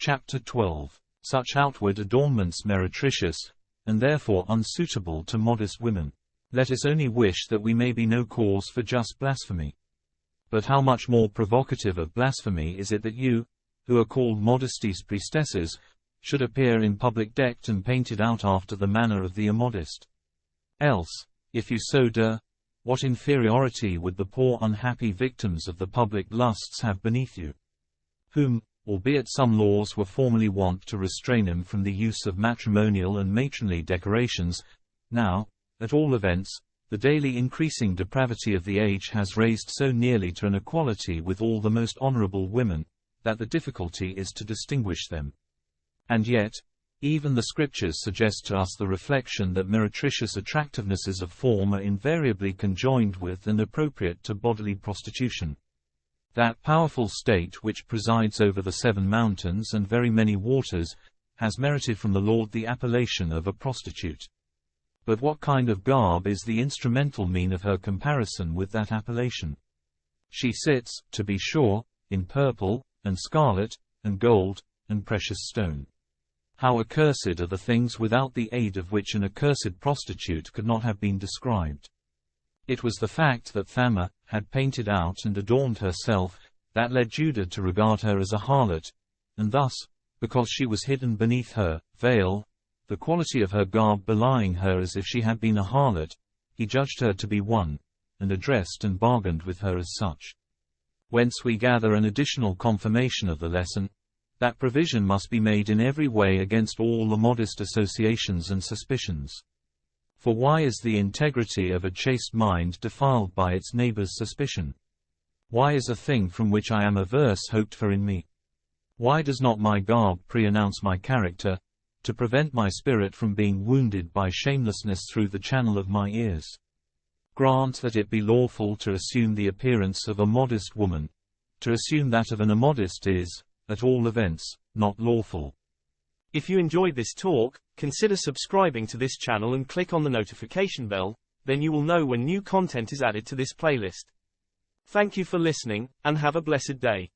Chapter 12. Such outward adornments meretricious, and therefore unsuitable to modest women. Let us only wish that we may be no cause for just blasphemy. But how much more provocative of blasphemy is it that you, who are called modesty's priestesses, should appear in public decked and painted out after the manner of the immodest? Else, if you so do, what inferiority would the poor unhappy victims of the public lusts have beneath you? Whom, albeit some laws were formerly wont to restrain him from the use of matrimonial and matronly decorations, now, at all events, the daily increasing depravity of the age has raised so nearly to an equality with all the most honorable women, that the difficulty is to distinguish them. And yet, even the Scriptures suggest to us the reflection that meretricious attractivenesses of form are invariably conjoined with and appropriate to bodily prostitution. That powerful state which presides over the 7 mountains and very many waters, has merited from the Lord the appellation of a prostitute. But what kind of garb is the instrumental mean of her comparison with that appellation? She sits, to be sure, in purple, and scarlet, and gold, and precious stone. How accursed are the things without the aid of which an accursed prostitute could not have been described. It was the fact that Thamar had painted out and adorned herself, that led Judah to regard her as a harlot, and thus, because she was hidden beneath her veil, the quality of her garb belying her as if she had been a harlot, he judged her to be one, and addressed and bargained with her as such. Whence we gather an additional confirmation of the lesson, that provision must be made in every way against all immodest associations and suspicions. For why is the integrity of a chaste mind defiled by its neighbor's suspicion? Why is a thing from which I am averse hoped for in me? Why does not my garb pre-announce my character, to prevent my spirit from being wounded by shamelessness through the channel of my ears? Grant that it be lawful to assume the appearance of a modest woman. To assume that of an immodest is, at all events, not lawful. If you enjoyed this talk, consider subscribing to this channel and click on the notification bell, then you will know when new content is added to this playlist. Thank you for listening, and have a blessed day.